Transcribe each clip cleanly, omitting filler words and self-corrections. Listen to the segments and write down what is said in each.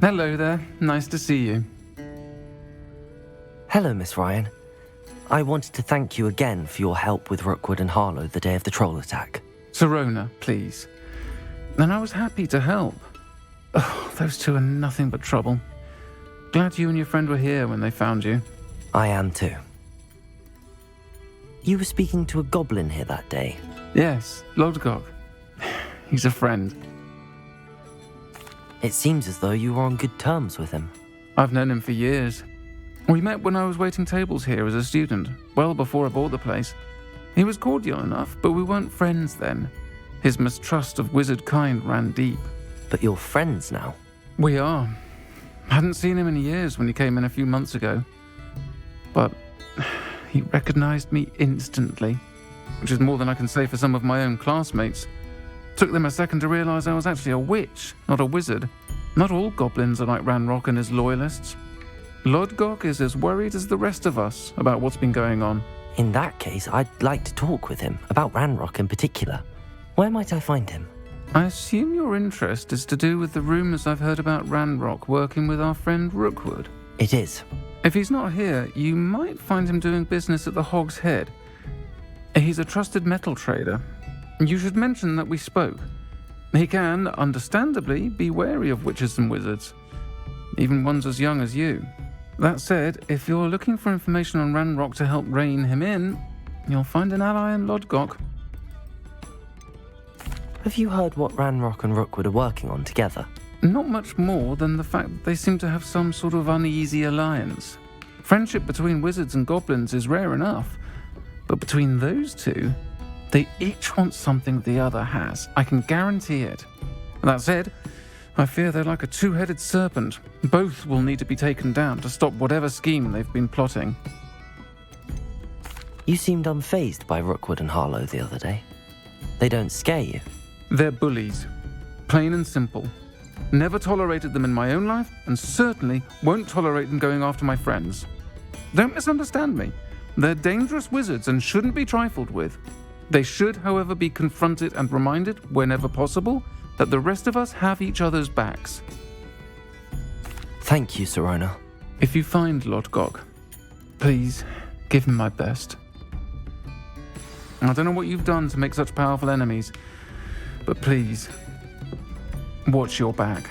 Hello there. Nice to see you. Hello, Miss Ryan. I wanted to thank you again for your help with Rookwood and Harlow the day of the troll attack. Sirona, please. And I was happy to help. Oh, those two are nothing but trouble. Glad you and your friend were here when they found you. I am too. You were speaking to a goblin here that day. Yes, Lodgok. He's a friend. It seems as though you were on good terms with him. I've known him for years. We met when I was waiting tables here as a student, well before I bought the place. He was cordial enough, but we weren't friends then. His mistrust of wizard kind ran deep. But you're friends now? We are. Hadn't seen him in years when he came in a few months ago. But he recognized me instantly, which is more than I can say for some of my own classmates. Took them a second to realize I was actually a witch, not a wizard. Not all goblins are like Ranrock and his loyalists. Lodgok is as worried as the rest of us about what's been going on. In that case, I'd like to talk with him, about Ranrock in particular. Where might I find him? I assume your interest is to do with the rumors I've heard about Ranrock working with our friend Rookwood. It is. If he's not here, you might find him doing business at the Hog's Head. He's a trusted metal trader. You should mention that we spoke. He can, understandably, be wary of witches and wizards, even ones as young as you. That said, if you're looking for information on Ranrock to help rein him in, you'll find an ally in Lodgok. Have you heard what Ranrock and Rookwood are working on together? Not much more than the fact that they seem to have some sort of uneasy alliance. Friendship between wizards and goblins is rare enough, but between those two, they each want something the other has. I can guarantee it. That said, I fear they're like a two-headed serpent. Both will need to be taken down to stop whatever scheme they've been plotting. You seemed unfazed by Rookwood and Harlow the other day. They don't scare you. They're bullies. Plain and simple. Never tolerated them in my own life, and certainly won't tolerate them going after my friends. Don't misunderstand me. They're dangerous wizards and shouldn't be trifled with. They should, however, be confronted and reminded, whenever possible, that the rest of us have each other's backs. Thank you, Sirona. If you find Lodgok, please give him my best. I don't know what you've done to make such powerful enemies, but please, watch your back.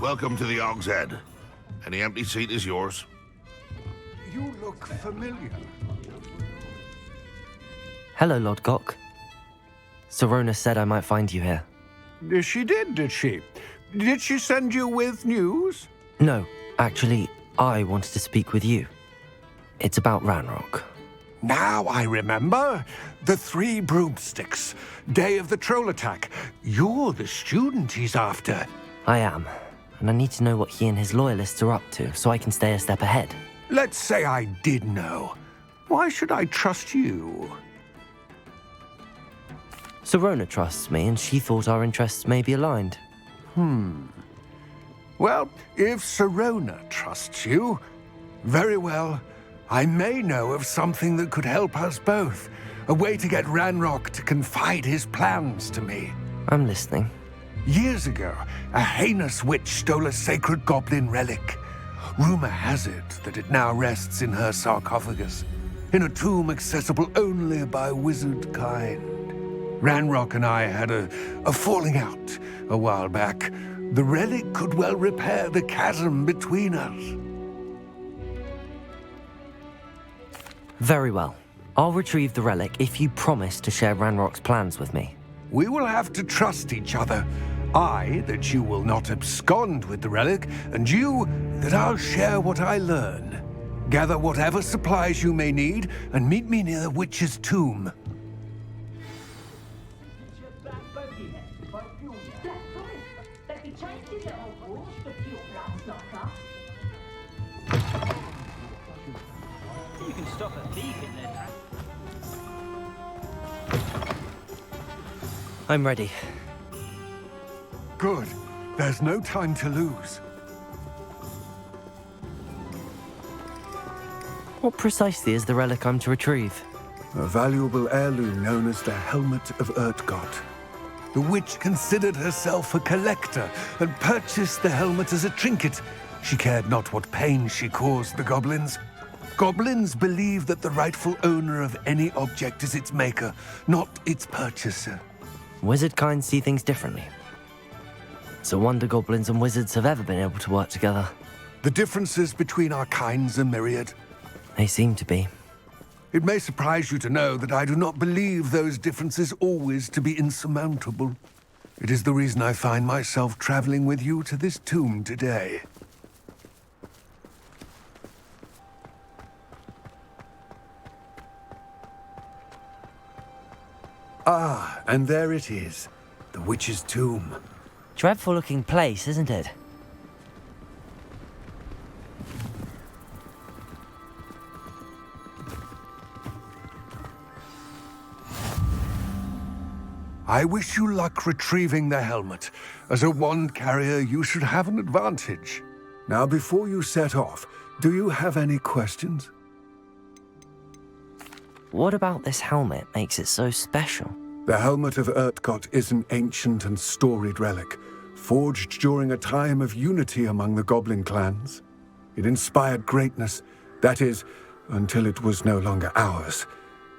Welcome to the Hog's Head. Any empty seat is yours. You look familiar. Hello, Lodgok. Sirona said I might find you here. She did she? Did she send you with news? No, actually, I wanted to speak with you. It's about Ranrock. Now I remember. The 3 broomsticks. Day of the troll attack. You're the student he's after. I am, and I need to know what he and his loyalists are up to so I can stay a step ahead. Let's say I did know. Why should I trust you? Sirona trusts me, and she thought our interests may be aligned. Well, if Sirona trusts you, very well. I may know of something that could help us both. A way to get Ranrock to confide his plans to me. I'm listening. Years ago, a heinous witch stole a sacred goblin relic. Rumor has it that it now rests in her sarcophagus, in a tomb accessible only by wizard kind. Ranrock and I had a falling out a while back. The relic could well repair the chasm between us. Very well. I'll retrieve the relic if you promise to share Ranrock's plans with me. We will have to trust each other. I, that you will not abscond with the relic, and you, that I'll share what I learn. Gather whatever supplies you may need, and meet me near the witch's tomb. You can stop a thief in their tracks. I'm ready. Good. There's no time to lose. What precisely is the relic I'm to retrieve? A valuable heirloom known as the Helmet of Urutrgot. The witch considered herself a collector and purchased the helmet as a trinket. She cared not what pain she caused the goblins. Goblins believe that the rightful owner of any object is its maker, not its purchaser. Wizard kind see things differently. It's a wonder goblins and wizards have ever been able to work together. The differences between our kinds are myriad. They seem to be. It may surprise you to know that I do not believe those differences always to be insurmountable. It is the reason I find myself traveling with you to this tomb today. Ah, and there it is. The witch's tomb. Dreadful looking place, isn't it? I wish you luck retrieving the helmet. As a wand carrier, you should have an advantage. Now, before you set off, do you have any questions? What about this helmet makes it so special? The Helmet of Urutrgot is an ancient and storied relic, forged during a time of unity among the goblin clans. It inspired greatness, that is, until it was no longer ours.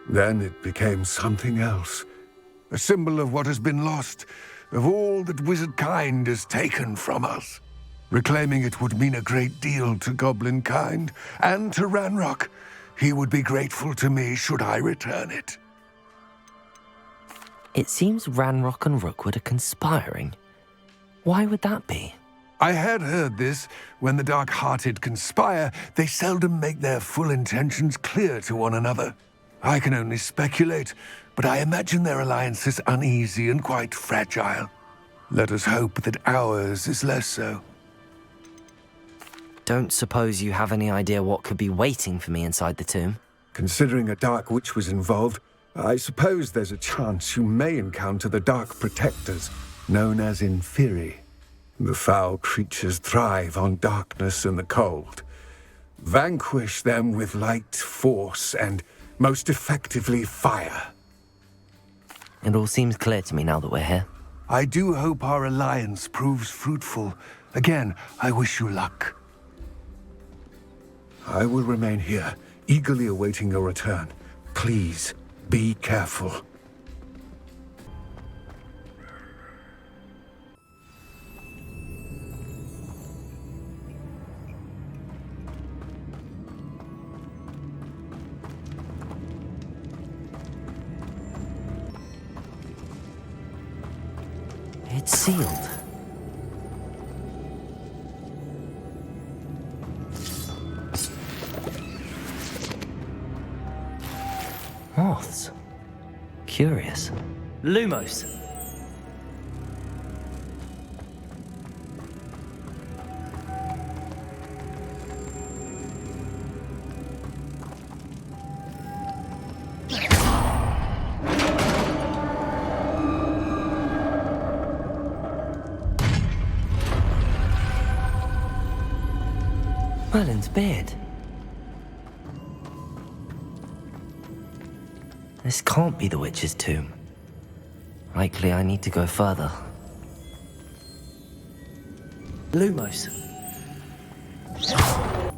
Then it became something else. A symbol of what has been lost, of all that wizard kind has taken from us. Reclaiming it would mean a great deal to goblin kind, and to Ranrock. He would be grateful to me should I return it. It seems Ranrock and Rookwood are conspiring. Why would that be? I had heard this. When the dark-hearted conspire, they seldom make their full intentions clear to one another. I can only speculate, but I imagine their alliance is uneasy and quite fragile. Let us hope that ours is less so. Don't suppose you have any idea what could be waiting for me inside the tomb? Considering a dark witch was involved, I suppose there's a chance you may encounter the Dark Protectors, known as Inferi. The foul creatures thrive on darkness and the cold. Vanquish them with light, force, and most effectively fire. It all seems clear to me now that we're here. I do hope our alliance proves fruitful. Again, I wish you luck. I will remain here, eagerly awaiting your return. Please, be careful. It's sealed. Moths. Curious. Lumos. Merlin's beard. This can't be the witch's tomb. Likely I need to go further. Lumos.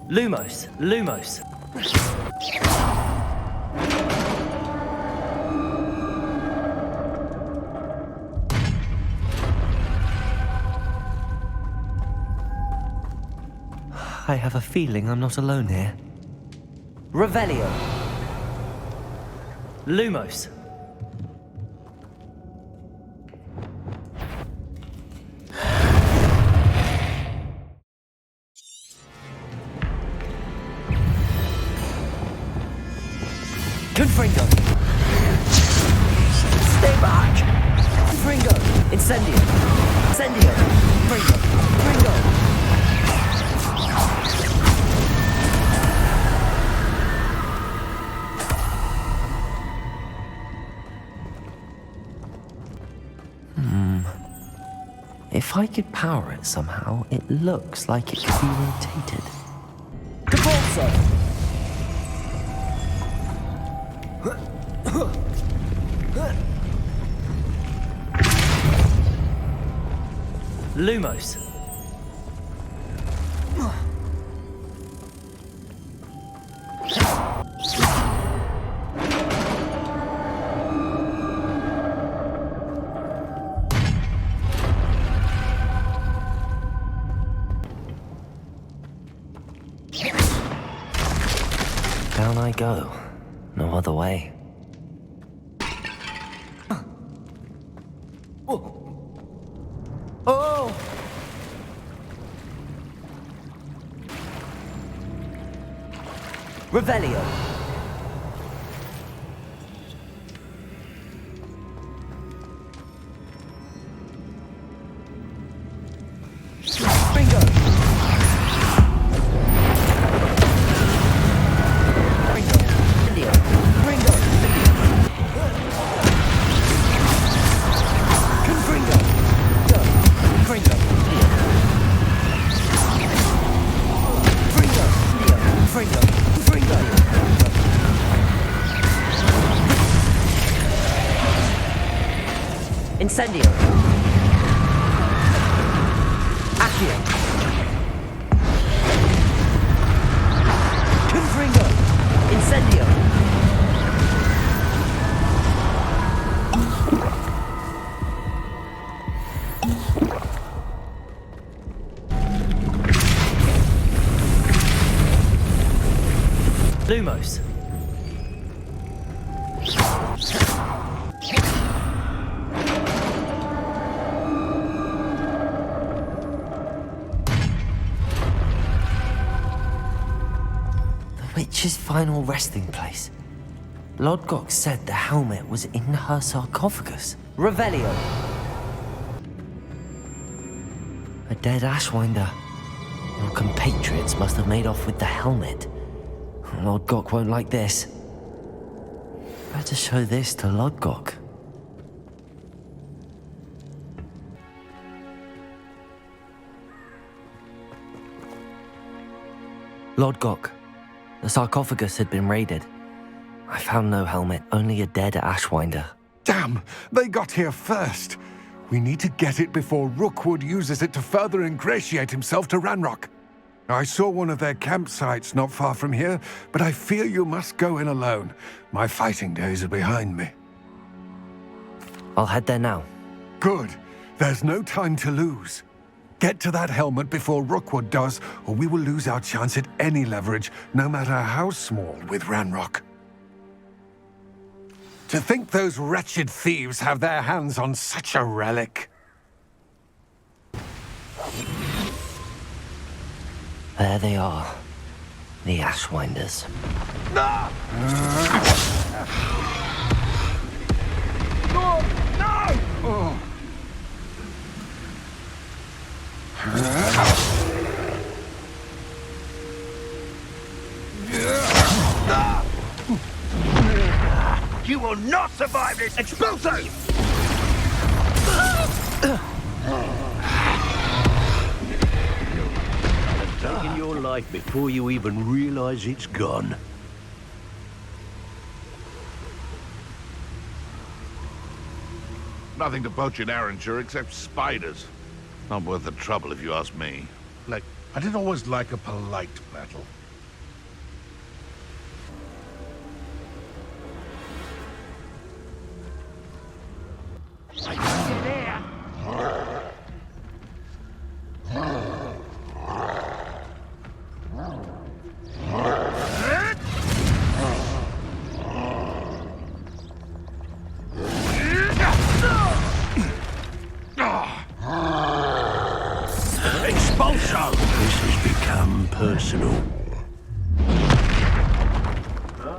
Lumos. Lumos. I have a feeling I'm not alone here. Revelio. Lumos. Confringo. Stay back. Confringo. Incendio. Incendio. Confringo. Confringo. If I could power it somehow, it looks like it could be rotated. Cabalso! Lumos. Down I go. No other way. Oh! Revelio. Bingo. Bingo. Indio. Bingo. Confringo. Go. Confringo. Fringo. Fringo. Fringo. Incendio. Accio. Confringo. Incendio. Lumos. The witch's final resting place. Lodgok said the helmet was in her sarcophagus. Revelio. A dead Ashwinder. Your compatriots must have made off with the helmet. Lodgok won't like this. Better show this to Lodgok. Lodgok, the sarcophagus had been raided. I found no helmet, only a dead Ashwinder. Damn, they got here first. We need to get it before Rookwood uses it to further ingratiate himself to Ranrock. I saw one of their campsites not far from here, but I fear you must go in alone. My fighting days are behind me. I'll head there now. Good. There's no time to lose. Get to that helmet before Rookwood does, or we will lose our chance at any leverage, no matter how small, with Ranrock. To think those wretched thieves have their hands on such a relic. There they are. The Ashwinders. No! Oh. You will not survive this! Expulso! Taking your life before you even realize it's gone. Nothing to poach in Arranshire except spiders. Not worth the trouble if you ask me. Like, I didn't always like a polite battle. Expulso! This has become personal.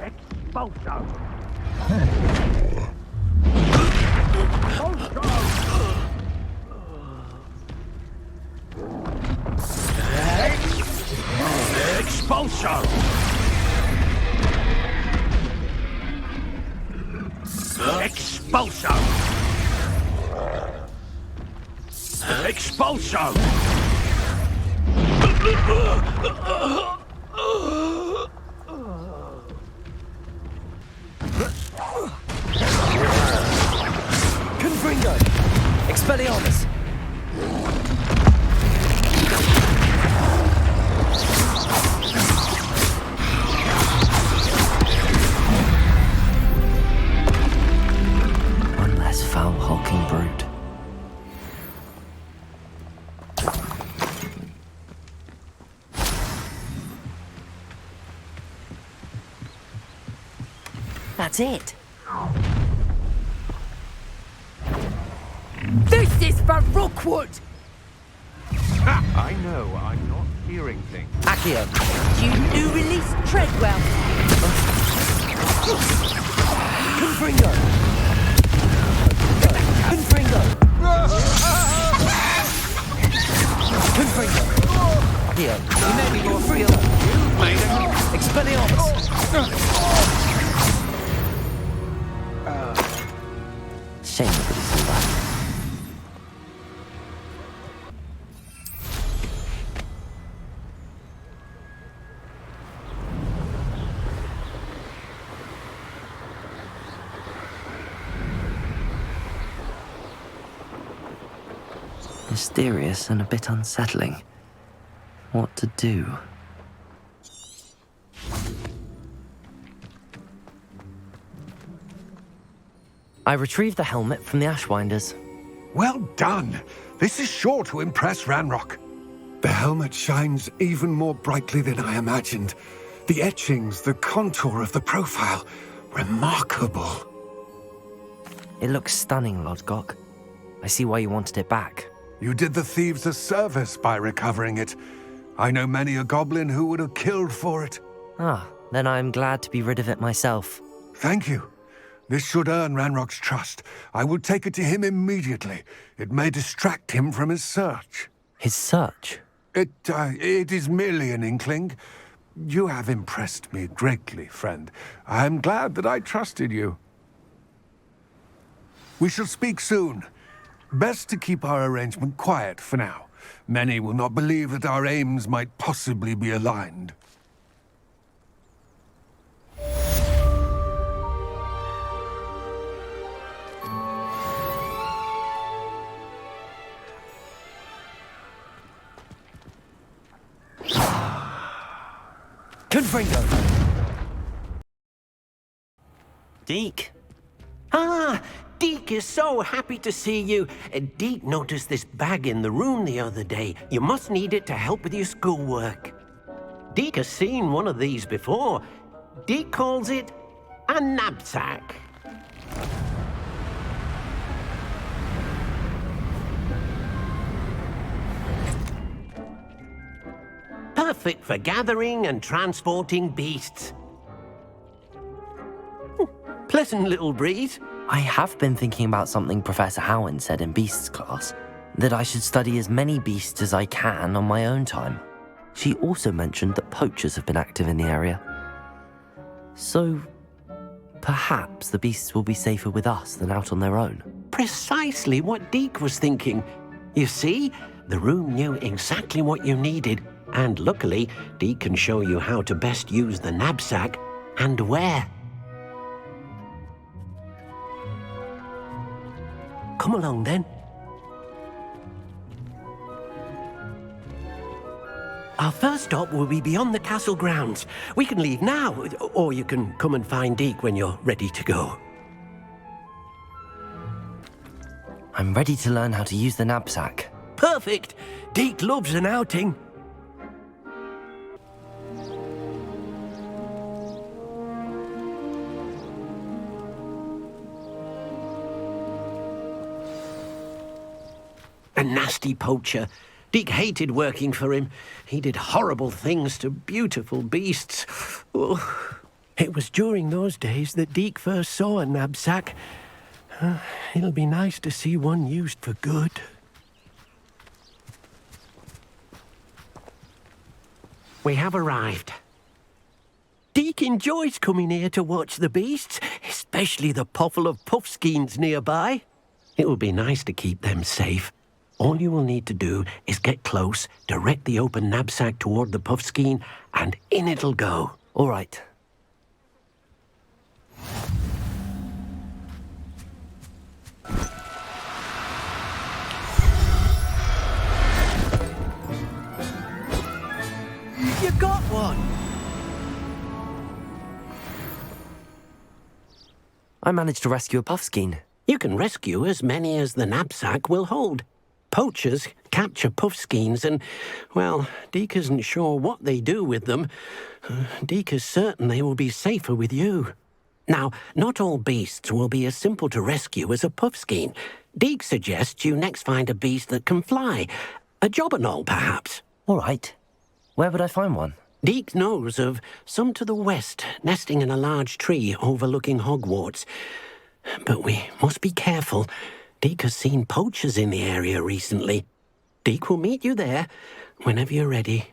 Expulso! Expulso! Expulso! Expulso! Expelliarmus! One less foul-hulking brute. That's it. This is for Rookwood! I know, I'm not hearing things. Accio. You release Treadwell. Confringo. Confringo. Confringo. Accio. You made me go Confringo. Expelliarmus. Shame nobody saw that. Mysterious and a bit unsettling. What to do? I retrieved the helmet from the Ashwinders. Well done. This is sure to impress Ranrock. The helmet shines even more brightly than I imagined. The etchings, the contour of the profile, remarkable. It looks stunning, Lodgok. I see why you wanted it back. You did the thieves a service by recovering it. I know many a goblin who would have killed for it. Ah, then I'm glad to be rid of it myself. Thank you. This should earn Ranrock's trust. I will take it to him immediately. It may distract him from his search. His search? It is merely an inkling. You have impressed me greatly, friend. I am glad that I trusted you. We shall speak soon. Best to keep our arrangement quiet for now. Many will not believe that our aims might possibly be aligned. Confringo! Deke? Ah, Deke is so happy to see you. Deke noticed this bag in the room the other day. You must need it to help with your schoolwork. Deke has seen one of these before. Deke calls it a knapsack. Perfect for gathering and transporting beasts. Pleasant little breeze. I have been thinking about something Professor Howen said in Beasts class, that I should study as many beasts as I can on my own time. She also mentioned that poachers have been active in the area. So, perhaps the beasts will be safer with us than out on their own. Precisely what Deke was thinking. You see, the room knew exactly what you needed, and luckily, Deke can show you how to best use the knapsack and where. Come along then. Our first stop will be beyond the castle grounds. We can leave now, or you can come and find Deke when you're ready to go. I'm ready to learn how to use the knapsack. Perfect! Deke loves an outing. A nasty poacher. Deke hated working for him. He did horrible things to beautiful beasts. Oh, it was during those days that Deke first saw a knapsack. It'll be nice to see one used for good. We have arrived. Deke enjoys coming here to watch the beasts, especially the poffle of puffskeins nearby. It will be nice to keep them safe. All you will need to do is get close, direct the open knapsack toward the puffskein, and in it'll go. All right. I managed to rescue a puffskein. You can rescue as many as the knapsack will hold. Poachers capture puffskeins and, well, Deke isn't sure what they do with them. Deke is certain they will be safer with you. Now, not all beasts will be as simple to rescue as a puffskein. Deke suggests you next find a beast that can fly. A jobberknoll, perhaps. All right. Where would I find one? Deke knows of some to the west, nesting in a large tree overlooking Hogwarts. But we must be careful. Deke has seen poachers in the area recently. Deke will meet you there whenever you're ready.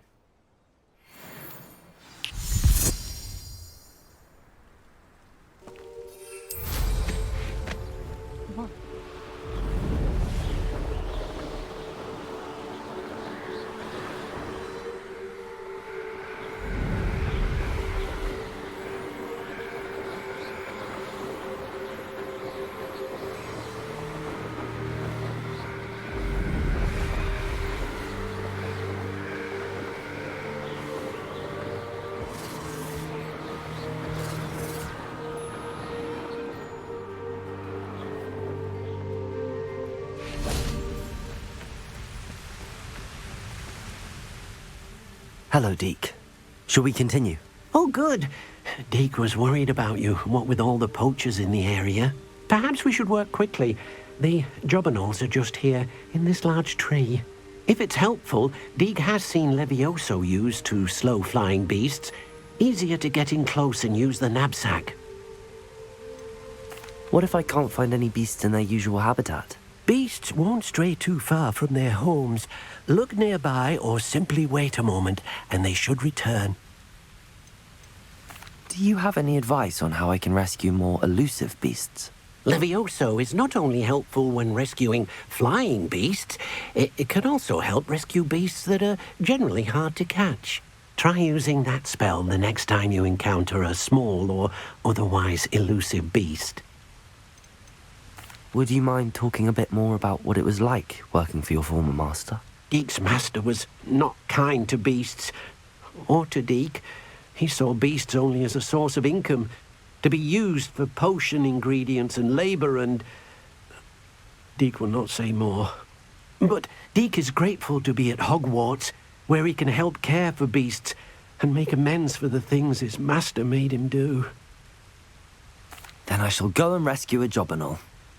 Hello, Deke. Shall we continue? Oh, good. Deke was worried about you, what with all the poachers in the area. Perhaps we should work quickly. The jobberknolls are just here, in this large tree. If it's helpful, Deke has seen Levioso used to slow flying beasts. Easier to get in close and use the knapsack. What if I can't find any beasts in their usual habitat? Beasts won't stray too far from their homes. Look nearby or simply wait a moment, and they should return. Do you have any advice on how I can rescue more elusive beasts? Levioso is not only helpful when rescuing flying beasts, it can also help rescue beasts that are generally hard to catch. Try using that spell the next time you encounter a small or otherwise elusive beast. Would you mind talking a bit more about what it was like working for your former master? Deke's master was not kind to beasts, or to Deke. He saw beasts only as a source of income, to be used for potion ingredients and labour, and Deke will not say more. But Deke is grateful to be at Hogwarts, where he can help care for beasts and make amends for the things his master made him do. Then I shall go and rescue a jobberknoll.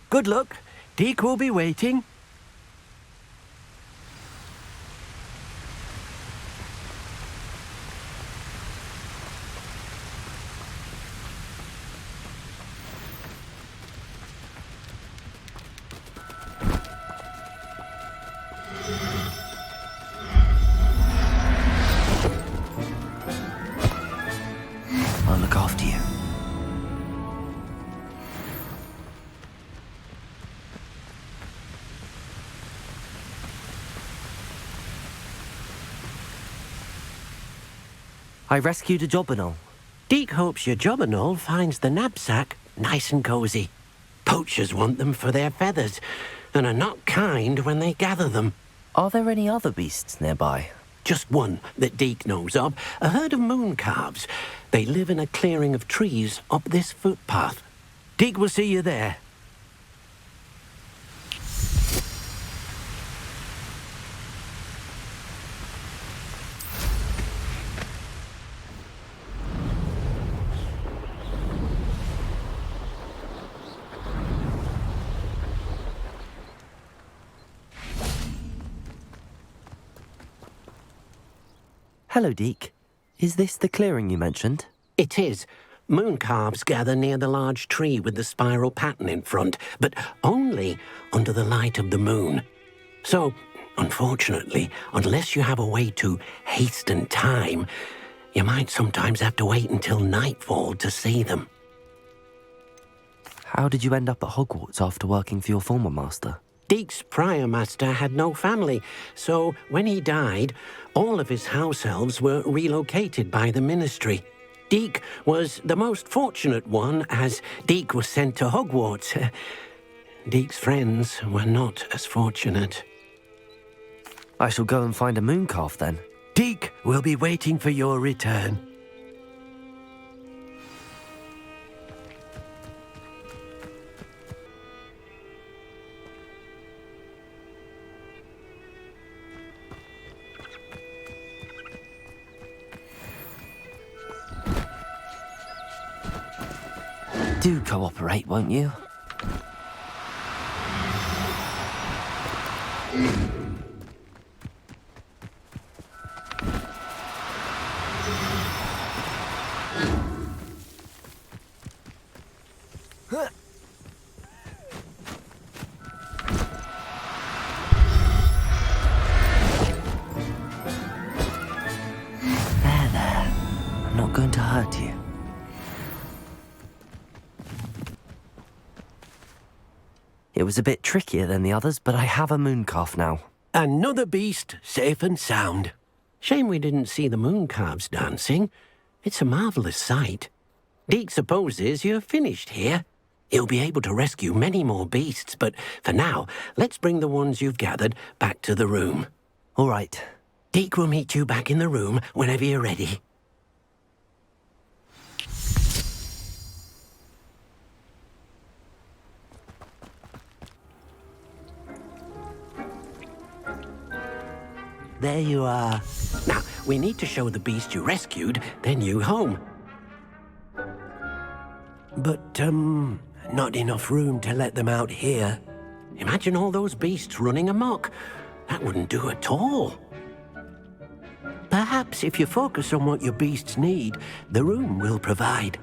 Good luck. Deke will be waiting. I'll look after you. I rescued a jobberknoll. Deke hopes your jobberknoll finds the knapsack nice and cozy. Poachers want them for their feathers, and are not kind when they gather them. Are there any other beasts nearby? Just one that Deke knows of, a herd of mooncalves. They live in a clearing of trees up this footpath. Deke will see you there. Hello, Deke. Is this the clearing you mentioned? It is. Mooncalves gather near the large tree with the spiral pattern in front, but only under the light of the moon. So, unfortunately, unless you have a way to hasten time, you might sometimes have to wait until nightfall to see them. How did you end up at Hogwarts after working for your former master? Deke's prior master had no family, so when he died, all of his house elves were relocated by the ministry. Deke was the most fortunate one, as Deke was sent to Hogwarts. Deke's friends were not as fortunate. I shall go and find a mooncalf then. Deke will be waiting for your return. Do cooperate, won't you? There. I'm not going to hurt you. It was a bit trickier than the others, but I have a moon calf now. Another beast, safe and sound. Shame we didn't see the moon calves dancing. It's a marvelous sight. Deke supposes you're finished here. He'll be able to rescue many more beasts, but for now, let's bring the ones you've gathered back to the room. All right. Deke will meet you back in the room whenever you're ready. There you are. Now, we need to show the beast you rescued their new home. But, not enough room to let them out here. Imagine all those beasts running amok. That wouldn't do at all. Perhaps if you focus on what your beasts need, the room will provide.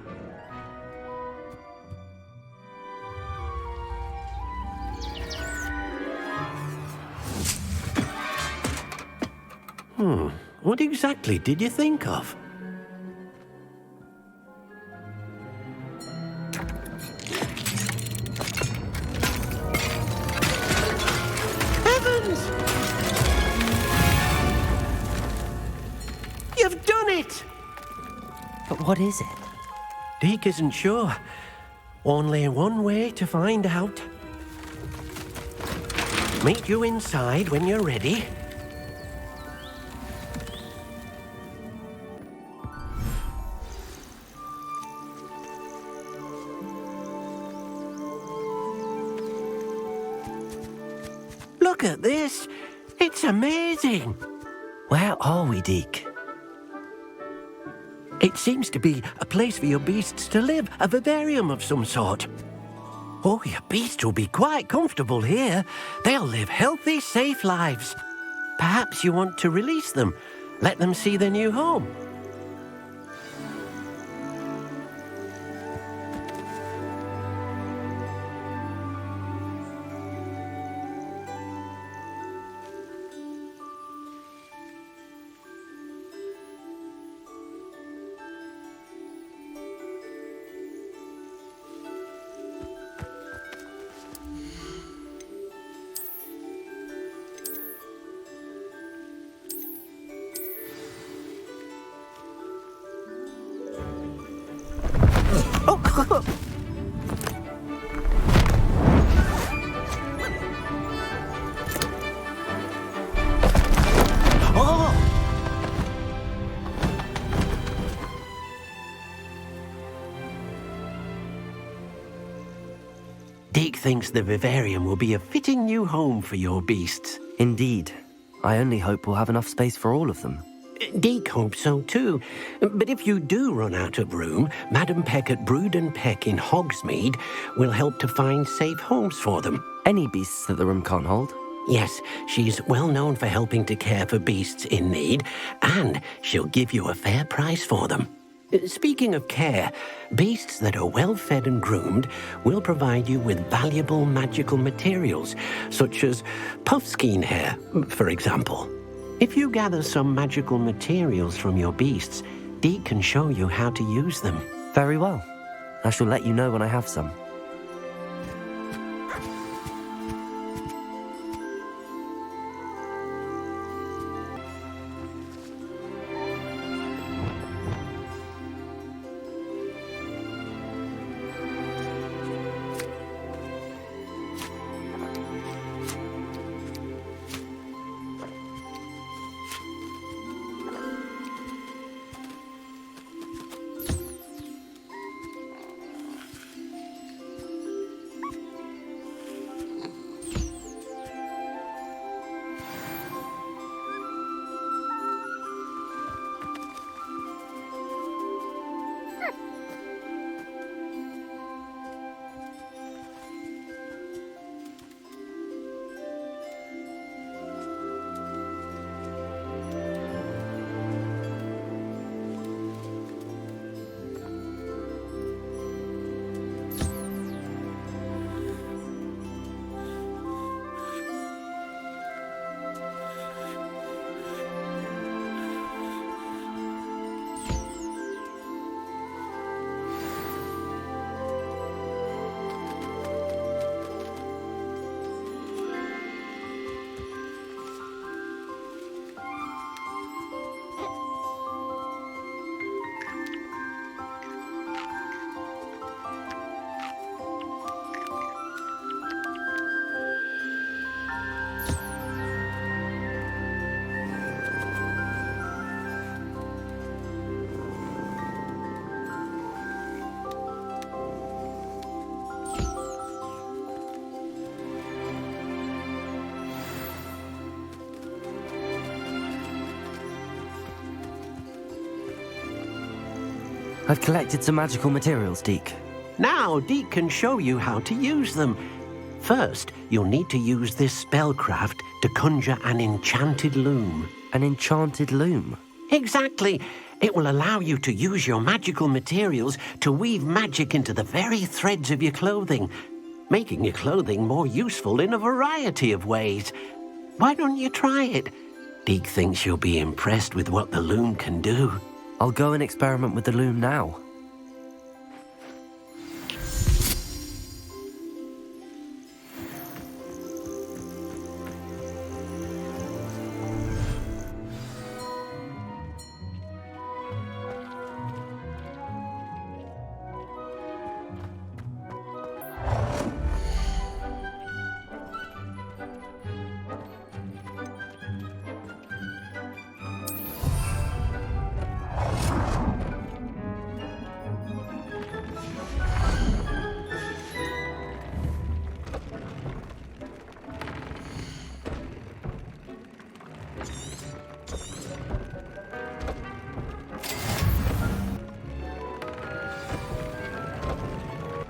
What exactly did you think of? Heavens! You've done it! But what is it? Deke isn't sure. Only one way to find out. Meet you inside when you're ready. Look at this. It's amazing. Where are we, Deke? It seems to be a place for your beasts to live, a vivarium of some sort. Oh, your beasts will be quite comfortable here. They'll live healthy, safe lives. Perhaps you want to release them, let them see their new home. Deke thinks the vivarium will be a fitting new home for your beasts. Indeed. I only hope we'll have enough space for all of them. Deke hopes so too. But if you do run out of room, Madam Peck at Brood and Peck in Hogsmeade will help to find safe homes for them. Any beasts that the room can't hold? Yes, she's well known for helping to care for beasts in need, and she'll give you a fair price for them. Speaking of care, beasts that are well fed and groomed will provide you with valuable magical materials, such as puffskein hair, for example. If you gather some magical materials from your beasts, Deke can show you how to use them. Very well. I shall let you know when I have some. I've collected some magical materials, Deke. Now, Deke can show you how to use them. First, you'll need to use this spellcraft to conjure an enchanted loom. An enchanted loom? Exactly. It will allow you to use your magical materials to weave magic into the very threads of your clothing, making your clothing more useful in a variety of ways. Why don't you try it? Deke thinks you'll be impressed with what the loom can do. I'll go and experiment with the loom now.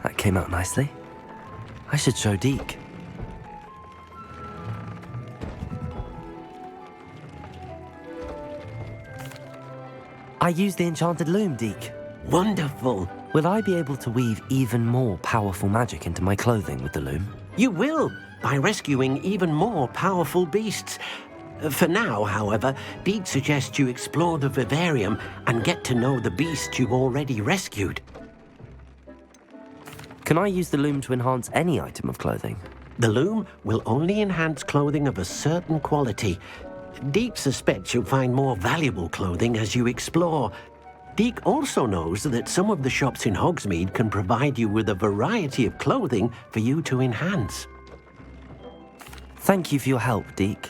That came out nicely. I should show Deke. I used the enchanted loom, Deke. Wonderful. Will I be able to weave even more powerful magic into my clothing with the loom? You will, by rescuing even more powerful beasts. For now, however, Deke suggests you explore the vivarium and get to know the beasts you've already rescued. Can I use the loom to enhance any item of clothing? The loom will only enhance clothing of a certain quality. Deke suspects you'll find more valuable clothing as you explore. Deke also knows that some of the shops in Hogsmeade can provide you with a variety of clothing for you to enhance. Thank you for your help, Deke.